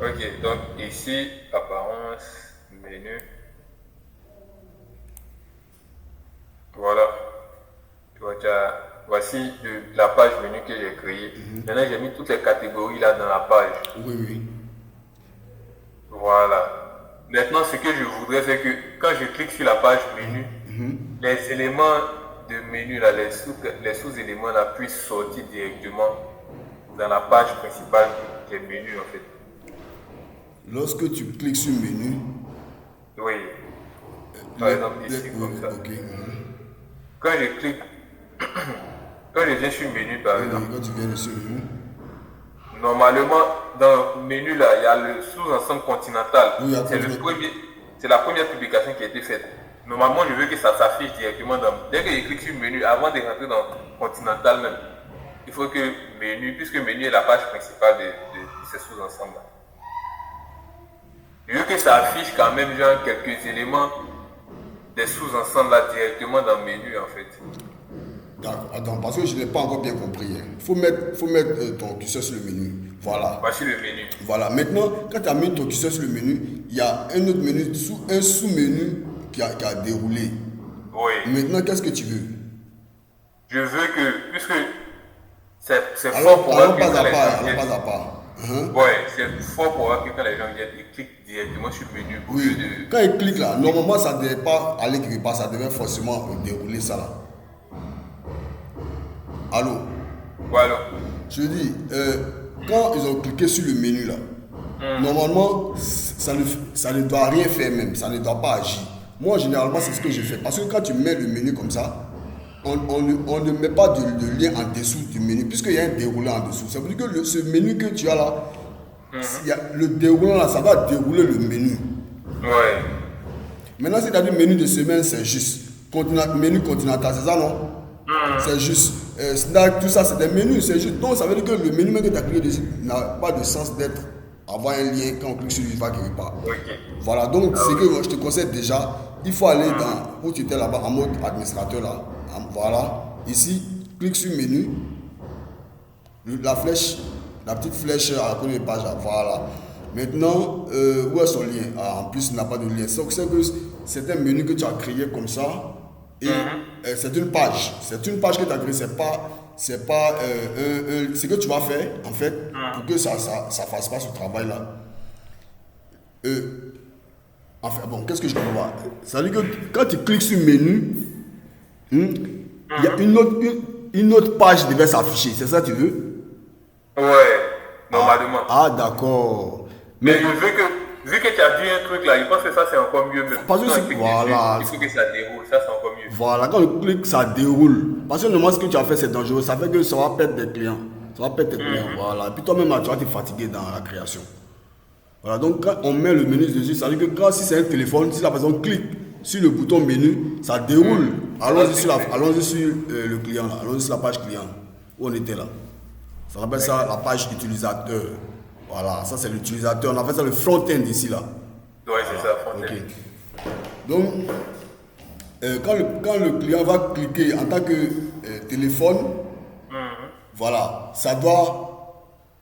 Ok, donc ici, apparence, menu. Voilà. Tu vois, voici la page menu que j'ai créée. Maintenant, j'ai mis toutes les catégories là dans la page. Oui, oui. Voilà. Maintenant, ce que je voudrais, c'est que quand je clique sur la page menu, les éléments de menu, là, les sous-éléments là, puissent sortir directement dans la page principale des menus, en fait. Lorsque tu cliques sur menu, Oui. Par exemple, ici, oui, comme ça. ok. Quand je clique, quand je viens sur menu, par Oui, oui, exemple, quand tu viens dessus, normalement, dans le menu, là, il y a le sous-ensemble continental. oui, à C'est le continuer. premier, c'est la première publication qui a été faite. Normalement, je veux que ça s'affiche directement dans. Dès que je clique sur menu, avant de rentrer dans continental même, il faut que menu, puisque menu est la page principale de ces sous-ensembles-là. Je veux que ça affiche quand même genre quelques éléments des sous-ensembles là directement dans le menu en fait. D'accord. Attends, parce que je n'ai pas encore bien compris. Il faut mettre ton curseur sur le menu. Voilà. Voici le menu. Voilà. Maintenant, quand tu as mis ton curseur sur le menu, il y a un autre menu, un sous-menu qui a déroulé. Oui. Maintenant, qu'est-ce que tu veux? Je veux que, puisque c'est fort Alors, pour voir allons que pas quand à les pas, gens allons viennent, pas à pas. ouais, c'est fort pour voir que quand les gens viennent, ils cliquent directement sur le menu au lieu Oui. de. Quand il clique là, normalement, ça ne devait pas aller quelque part, ça devait forcément dérouler ça là. Allô? Voilà. Je dis, quand ils ont cliqué sur le menu là, normalement, ça ne doit rien faire même, ça ne doit pas agir. Moi, généralement, c'est ce que je fais. Parce que quand tu mets le menu comme ça, on ne met pas de lien en dessous du menu, puisqu'il y a un déroulant en dessous. Ça veut dire que ce menu que tu as là, le déroulant là, ça va dérouler le menu. Ouais. Maintenant, si tu as dit menu de semaine, c'est juste. Menu continental, c'est ça non? C'est juste. Snack, tout ça, c'est des menus, c'est juste. Donc, ça veut dire que le menu même que tu as cliqué dessus n'a pas de sens d'être, avoir un lien quand on clique sur lui, il va quelque part. Ok. Voilà, donc c'est que moi, je te conseille déjà, il faut aller dans, où tu étais là-bas, en mode administrateur là. Voilà, ici, clique sur menu, la flèche, la petite flèche à côté de page là, voilà. Maintenant, où est son lien? En plus, il n'a pas de lien. Donc, c'est un menu que tu as créé comme ça. Et c'est une page. C'est une page que tu as créée. C'est pas ce que tu vas faire, en fait, pour que ça fasse pas ce travail-là. Enfin, bon, qu'est-ce que je dois voir? Ça veut dire que quand tu cliques sur menu, il y a une autre page qui devait s'afficher. C'est ça que tu veux? Ouais. Normalement. Ah, d'accord. Mais je veux que, vu que tu as dit un truc là, je pense que ça c'est encore mieux même. Parce que Quand on c'est, clique voilà. dessus, il faut que ça déroule, ça c'est encore mieux. Voilà, quand on clique, ça déroule. Parce que normalement, ce que tu as fait, c'est dangereux. Ça fait que ça va perdre des clients. Ça va perdre tes clients, voilà. Et puis toi-même, là, tu vas te fatiguer dans la création. Voilà, donc quand on met le menu dessus, ça veut dire que quand si c'est un téléphone, si la personne clique sur le bouton menu, ça déroule. Allons-y sur, le client, là. Allons-y sur la page client, où on était là. Ça s'appelle ça la page utilisateur. Voilà, ça c'est l'utilisateur. On a fait ça le front-end ici, là. Ouais, c'est ça, Ok. français. Donc, quand le client va cliquer en tant que téléphone, voilà, ça doit.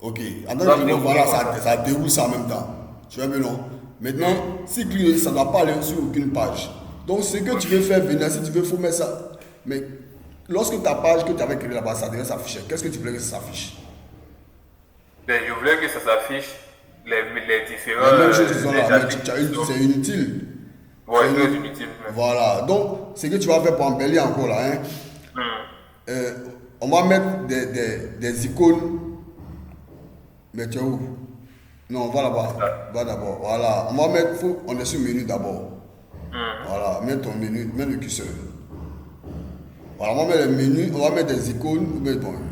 Ok, en tant que client, voilà, ça déroule ça en même temps. Tu vois bien non? Maintenant, si clique, ça ne doit pas aller sur aucune page. Donc, ce que tu veux faire venir, si tu veux, il faut mettre ça. Mais lorsque ta page que tu avais créée là-bas, ça devait s'afficher. Qu'est-ce que tu voulais que ça s'affiche? Ben, je voulais que ça s'affiche les différents. La même chose qu'ils ont les là, mais applications. c'est inutile. Ouais, C'est très inutile. inutile même. Voilà, donc ce que tu vas faire pour embellir encore là, hein, on va mettre des icônes. Mais tu es où? Non, va là-bas. Va d'abord. Voilà. On va mettre. On est sur le menu d'abord. Voilà. Mets ton menu, mets le curseur. Voilà, on va mettre le menu, on va mettre des icônes.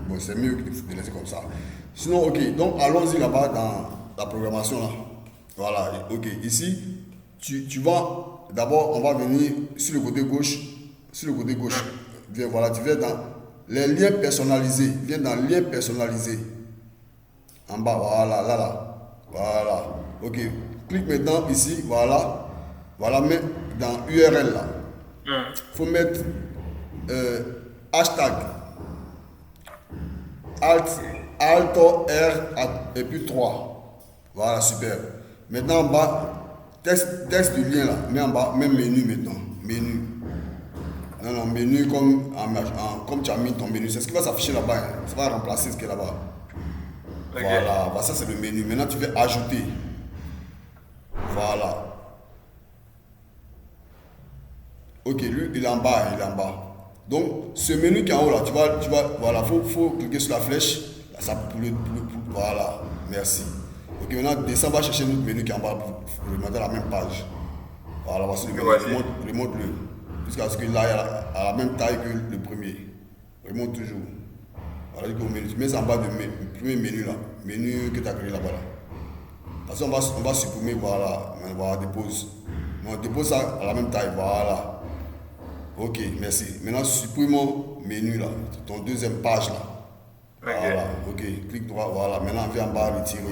Bon, c'est mieux de laisser comme ça. Sinon, ok. Donc, allons-y là-bas dans la programmation là. Voilà. Ok. Ici, tu vas. D'abord, on va venir sur le côté gauche. Sur le côté gauche. Viens, voilà. Tu viens dans les liens personnalisés. Viens dans liens personnalisés. En bas, voilà, là. Voilà. Ok. Clique maintenant ici, voilà. Voilà, mais dans URL là. Il faut mettre hashtag Alt R et puis 3. Voilà, super. Maintenant, en bas, texte du lien là. Mets en bas, même menu maintenant. Menu. Non, menu comme tu as mis ton menu. C'est ce qui va s'afficher là-bas. Hein. Ça va remplacer ce qui est là-bas. Okay. Voilà, ça c'est le menu. Maintenant, tu veux ajouter. Voilà. Ok, lui, il est en bas. Donc, ce menu qui est en haut là, tu vas voilà, faut cliquer sur la flèche. Là, ça voilà, merci. Ok, maintenant, descends, va chercher notre menu qui est en bas pour le mettre à la même page. Voilà, voici le menu. Remonte-le. Jusqu'à ce qu'il aille à la même taille que le premier. Remonte toujours. Voilà, tu mets ça en bas du premier menu là. Menu que tu as créé là-bas. Là. Parce qu'on va supprimer, voilà, dépose. On dépose ça à la même taille, voilà. Ok, merci. Maintenant, supprimons menu là, ton deuxième page là. Voilà, ok, clique droit, voilà. Maintenant, viens en bas, retirer.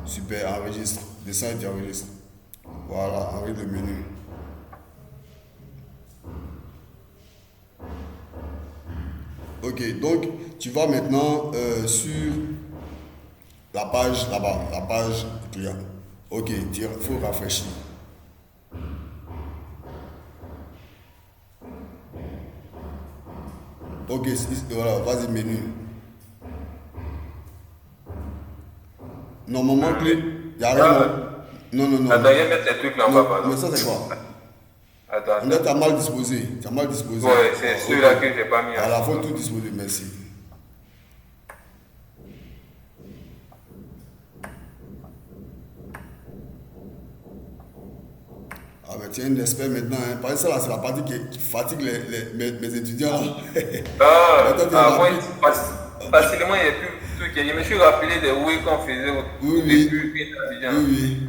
Super, enregistre. Descends et tu enregistres. Voilà, enregistre le menu. Ok, donc tu vas maintenant sur la page là-bas, la page client. Ok, il faut rafraîchir. Ok, voilà, vas-y, menu. Normalement, il n'y a rien. Non. Attends, il y a mettre les trucs là en bas, pardon. Mais ça, c'est quoi? Attends. On est mal disposé. Tu as mal disposé. Ouais, c'est celui-là que j'ai pas mis. À la fois, tout disposé, merci. Ah ben tu es un expert maintenant, hein. Par exemple, ça là, c'est la partie qui fatigue mes étudiants là. Moi, facilement, il n'y a plus de trucs. Je me suis rappelé des oui qu'on faisait au début, puis étudiant. Oui.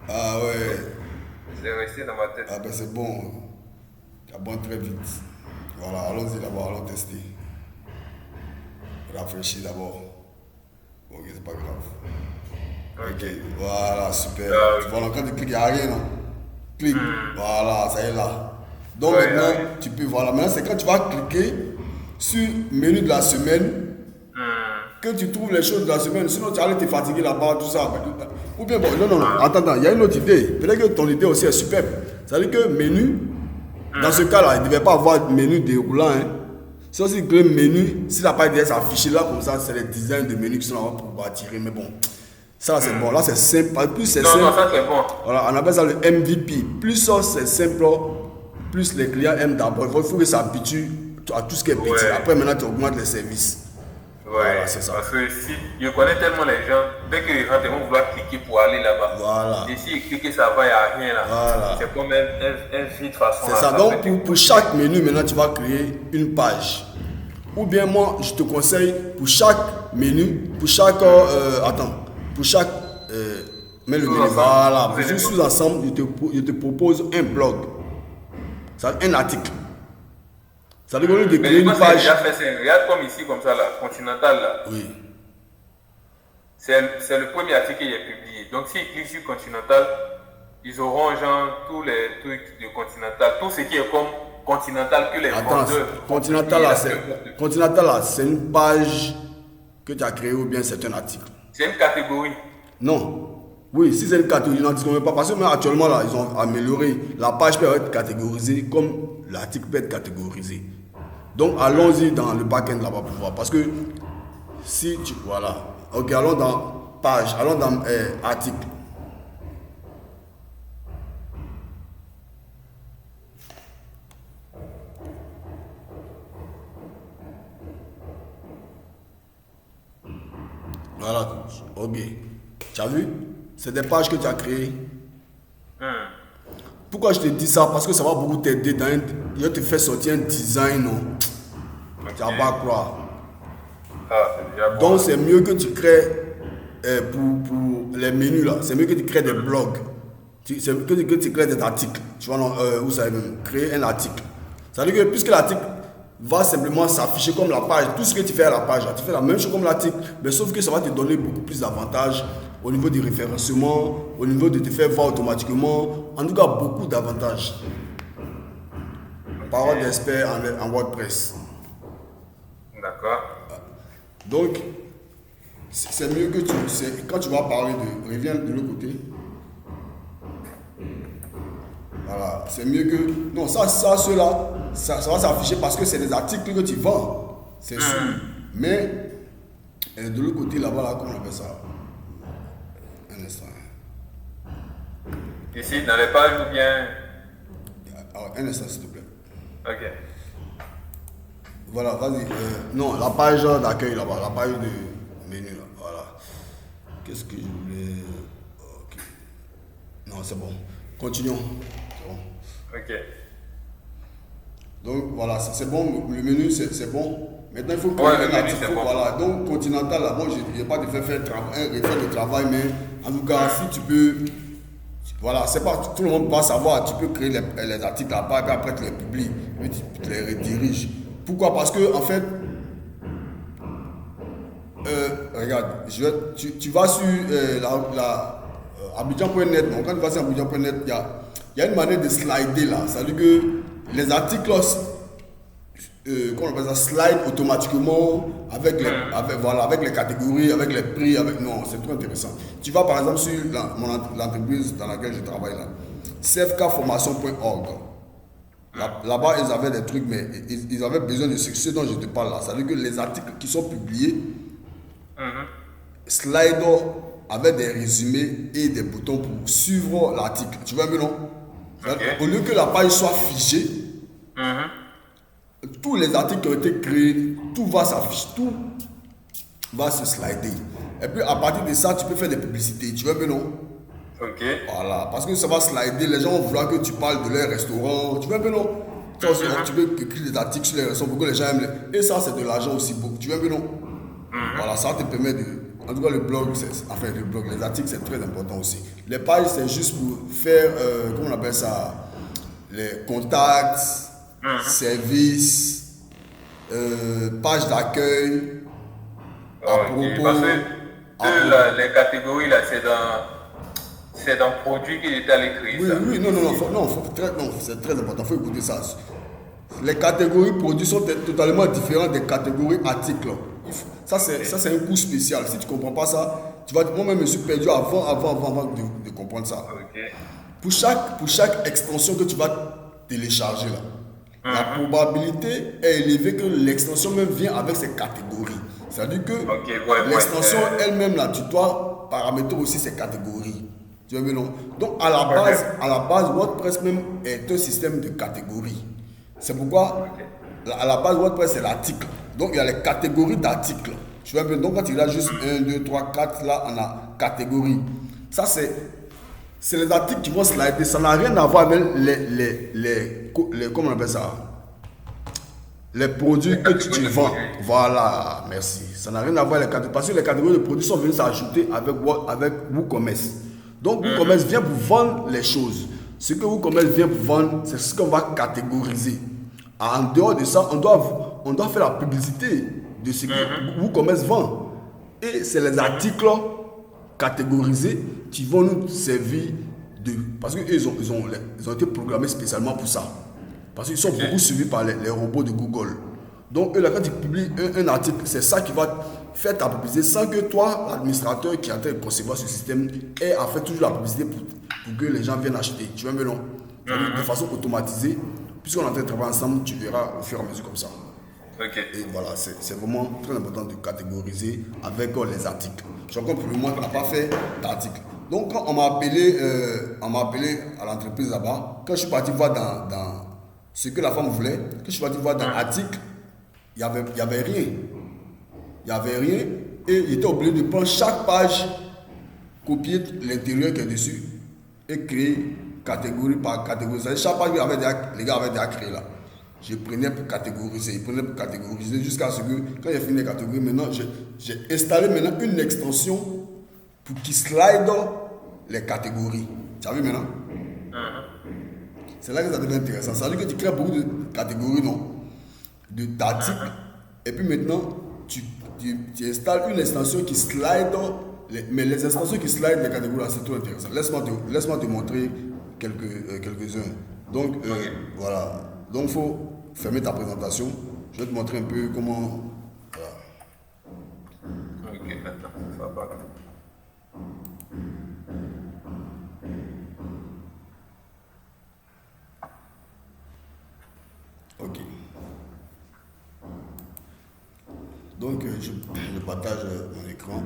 Ah ouais. C'est resté dans ma tête. Ah ben c'est bon. Tu bon très vite. Voilà, allons-y d'abord, allons tester. Rafraîchir d'abord. Ok, c'est pas grave. Ok, voilà, super. Tu vois, quand tu cliques, il n'y a rien, non? Clique, voilà, ça y est là. Donc maintenant, tu peux, voilà, maintenant c'est quand tu vas cliquer sur menu de la semaine que tu trouves les choses de la semaine. Sinon, tu allais te fatiguer là-bas, tout ça. Ou bien, bon, non, attends, il y a une autre idée. Peut-être que ton idée aussi est superbe. C'est-à-dire que menu, dans ce cas-là, il ne devait pas avoir de menu déroulant. Hein. Si on dit que le menu, si la page est affichée là, comme ça, c'est les designs de menus qui sont là pour attirer. Mais bon. Ça c'est bon, là c'est simple. Plus c'est simple. Non, ça c'est bon. Voilà, on appelle ça le MVP. Plus ça c'est simple, plus les clients aiment d'abord. Il faut que ça s'habitue à tout ce qui est petit. Après maintenant tu augmentes les services. Voilà, c'est ça. Parce que si je connais tellement les gens, dès qu'ils rentrent, ils vont vouloir cliquer pour aller là-bas. Voilà. Et si ils cliquent, ça va, il n'y a rien là. Voilà. C'est comme un vide façon. C'est ça. Donc pour chaque menu, maintenant tu vas créer une page. Ou bien moi, je te conseille pour chaque menu, pour chaque. Pour chaque mais le menu, voilà, pour chaque sous-ensemble, je te propose un blog, un article. Ça veut dire de créer une page. Regarde comme ici, comme ça, là, Continental, là. Oui. C'est le premier article que j'ai publié. Donc, s'ils cliquent sur Continental, ils auront genre tous les trucs de Continental, tout ce qui est comme Continental que les vendeurs. Continental, là, c'est une page que tu as créée ou bien c'est un article. C'est une catégorie. Non. Oui, si c'est une catégorie, je n'en dis pas. Parce que même actuellement, là, ils ont amélioré. La page peut être catégorisée comme l'article peut être catégorisé. Donc, allons-y dans le back-end là-bas pour voir. Parce que si tu. Voilà. Ok, allons dans page, allons dans article. Voilà, ok. Tu as vu? C'est des pages que tu as créées. Pourquoi je te dis ça? Parce que ça va beaucoup t'aider dans je te fais sortir un design, non? Tu vas pas croire. Donc c'est mieux que tu crées pour les menus là, c'est mieux que tu crées des blogs. C'est mieux que tu crées des articles. Tu vois, vous savez même, créer un article. Ça veut dire que puisque l'article va simplement s'afficher comme la page, tout ce que tu fais à la page, là, tu fais la même chose comme l'article, mais sauf que ça va te donner beaucoup plus d'avantages au niveau du référencement, au niveau de te faire voir automatiquement, en tout cas beaucoup d'avantages. Parole d'expert en WordPress. D'accord. Donc, c'est mieux que quand tu vas parler de... Reviens de l'autre côté. Voilà, c'est mieux que... Non, ceux-là, ça va s'afficher parce que c'est des articles que tu vends. C'est sûr. Mais de l'autre côté, là-bas, là, comment on appelle ça? Un instant. Ici, dans les pages ou bien... Un instant, s'il te plaît. Ok. Voilà, vas-y. Non, la page d'accueil là-bas, la page de menu là. Voilà. Qu'est-ce que je voulais... Ok. Non, c'est bon. Continuons. C'est bon. Ok. Donc voilà, c'est bon, le menu c'est bon. Maintenant il faut Ouais, créer le un menu, article. c'est bon. Voilà, donc Continental là, bon, je n'ai pas de faire le travail, mais en tout cas, si tu peux, voilà, c'est pas tout le monde va savoir, tu peux créer les articles là-bas, et puis après tu les publies, puis tu les rediriges. Pourquoi? Parce que en fait, regarde, tu vas sur Abidjan.net, donc quand tu vas sur Abidjan.net, il y a une manière de slider là, c'est-à-dire que les articles, comment on appelle ça, slide automatiquement avec les catégories, avec les prix, non, c'est trop intéressant. Tu vas par exemple sur l'entreprise dans laquelle je travaille là, cfkformation.org. Là-bas, ils avaient des trucs, mais ils avaient besoin de ce dont je te parle là. C'est-à-dire que les articles qui sont publiés, Slido avec des résumés et des boutons pour suivre l'article. Tu vois, mais non? Okay. Au lieu que la page soit figée, tous les articles qui ont été créés, tout va s'afficher, tout va se slider. Et puis à partir de ça, tu peux faire des publicités. Tu vois, mais non? Ok. Voilà, parce que ça va slider, les gens vont vouloir que tu parles de leur restaurant. Tu vois, mais non? Tu peux écrire des articles sur les restaurants pour que les gens aiment. Et ça, c'est de l'argent aussi. Tu vois, mais non? Voilà, ça te permet de... En tout cas, le blog, les articles, c'est très important aussi. Les pages, c'est juste pour faire, comment on appelle ça, les contacts, services, pages d'accueil, à propos... Parce que les catégories, là, c'est dans produit qu'il est allé créer. Oui, non, c'est très important, il faut écouter ça. Les catégories produits sont totalement différentes des catégories articles. Ça, c'est un cours spécial. Si tu ne comprends pas ça, moi-même, je me suis perdu avant de comprendre ça. Okay. Pour chaque extension que tu vas télécharger, là, la probabilité est élevée que l'extension même vient avec ses catégories. C'est-à-dire que l'extension elle-même, là, tu dois paramétrer aussi ses catégories. Tu vois, mais non. Donc, à la base, WordPress même est un système de catégories. C'est pourquoi, à la base, WordPress, c'est l'article. Donc, il y a les catégories d'articles. Tu vois, donc, quand il y a juste 1, 2, 3, 4, là, on a catégories. Ça, c'est les articles qui vont slider. Ça n'a rien à voir avec les comment on appelle ça? Les produits que tu vends. Voilà, merci. Ça n'a rien à voir avec les catégories. Parce que les catégories de produits sont venues s'ajouter avec WooCommerce. Donc, WooCommerce vient pour vendre les choses. Ce que WooCommerce vient pour vendre, c'est ce qu'on va catégoriser. En dehors de ça, on doit faire la publicité de ce que WooCommerce vend. Et c'est les articles catégorisés qui vont nous servir de... Parce qu'ils ont été programmés spécialement pour ça. Parce qu'ils sont beaucoup suivis par les robots de Google. Donc, eux, là, quand ils publient un article, c'est ça qui va faire ta publicité sans que toi, l'administrateur qui est en train de concevoir ce système, ait à faire toujours la publicité pour que les gens viennent acheter. Tu vois, mais non. De façon automatisée, puisqu'on est en train de travailler ensemble, tu verras au fur et à mesure comme ça. Okay. Et voilà, c'est vraiment très important de catégoriser avec les articles. Je crois que pour le moment, on n'a pas fait d'articles. Donc, quand on m'a appelé à l'entreprise là-bas, quand je suis parti voir dans ce que la femme voulait, quand je suis parti voir dans l'article, il n'y avait rien. Il n'y avait rien et il était obligé de prendre chaque page, copier l'intérieur qui est dessus et créer catégorie par catégorie. Chaque page, les gars avaient déjà créé là. Je prenais pour catégoriser, jusqu'à ce que, quand j'ai fini les catégories, maintenant, j'ai installé maintenant une extension pour qu'il slide les catégories. Tu as vu maintenant? C'est là que ça devient intéressant. Ça veut dire que tu crées beaucoup de catégories, non? D'articles. Et puis maintenant, tu installes une extension qui slide, mais les extensions qui slide les catégories, c'est trop intéressant. Laisse-moi te montrer quelques-uns. Donc, voilà. Donc, il faut fermer ta présentation. Je vais te montrer un peu comment... Voilà. Ok, attends. Donc, je partage mon écran.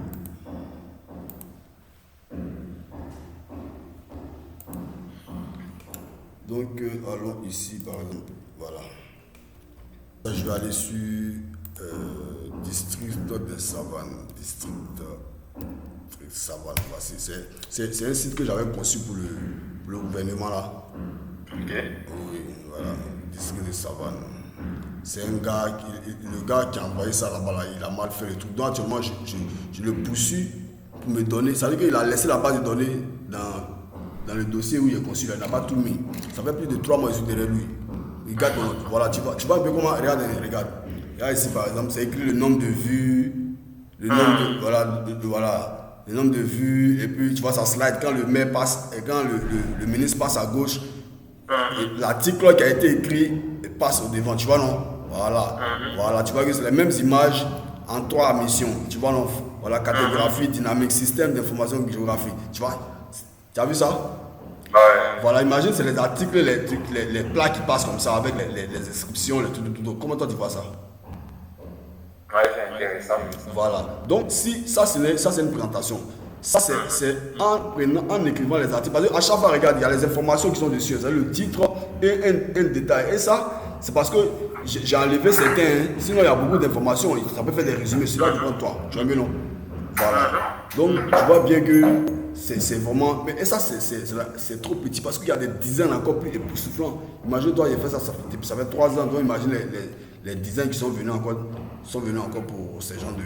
Donc, allons ici, par exemple. Voilà. Je vais aller sur district de Savane. District de Savane. C'est un site que j'avais conçu pour le gouvernement là. Ok. Oui, voilà. District de Savane. C'est un gars, le gars qui a envoyé ça là-bas, là, il a mal fait le truc. Donc actuellement, je le poursuis pour me donner. Ça veut dire qu'il a laissé la base de données dans le dossier où il est conçu. Il n'a pas tout mis. Ça fait plus de 3 mois que je suis derrière lui. Regarde, voilà, tu vois un peu comment, regarde. Là ici par exemple, c'est écrit le nombre de vues, le nombre de, voilà, le nombre de vues, et puis tu vois ça slide quand le maire passe, et quand le ministre passe à gauche, l'article qui a été écrit passe au devant, tu vois non? Voilà, tu vois que c'est les mêmes images en 3 missions, tu vois non? Voilà, cartographie, dynamique, système d'information géographique, tu vois? Tu as vu ça? Ouais. Voilà, imagine, c'est les articles, les trucs, les plats qui passent comme ça avec les inscriptions, les trucs. Comment toi tu vois ça? Ouais, c'est intéressant. Voilà. Donc, si ça c'est une présentation, ça c'est en écrivant les articles. Parce qu'à chaque fois, regarde, il y a les informations qui sont dessus, c'est le titre et un détail. Et ça, c'est parce que j'ai enlevé certains, hein. Sinon il y a beaucoup d'informations, ça peut faire des résumés. Celui-là, tu prends toi, tu vois mieux non? Voilà. Donc, tu vois bien que c'est vraiment. Mais ça, c'est trop petit parce qu'il y a des dizaines encore plus époustouflants. Imagine-toi, il a fait ça, ça fait 3 ans. Donc, imagine les dizaines qui sont venus encore pour ces gens de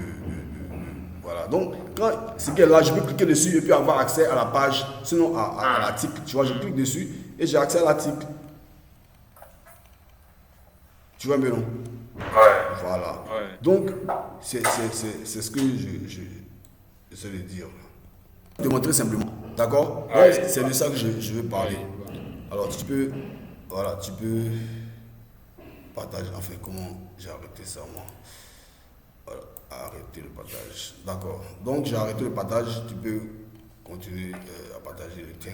voilà. Donc, quand c'est qu'elle là, je peux cliquer dessus et puis avoir accès à la page, sinon à l'article. Tu vois, je clique dessus et j'ai accès à l'article. Tu vois bien non? Ouais. Voilà. Ouais. Donc, c'est ce que j'essaie de dire. De montrer simplement. D'accord? Ouais. Donc, c'est de ça que je veux parler. Alors, tu peux partager. Enfin, comment j'ai arrêté ça, moi? Voilà, arrêter le partage. D'accord. Donc, j'ai arrêté le partage. Tu peux continuer à partager le tien.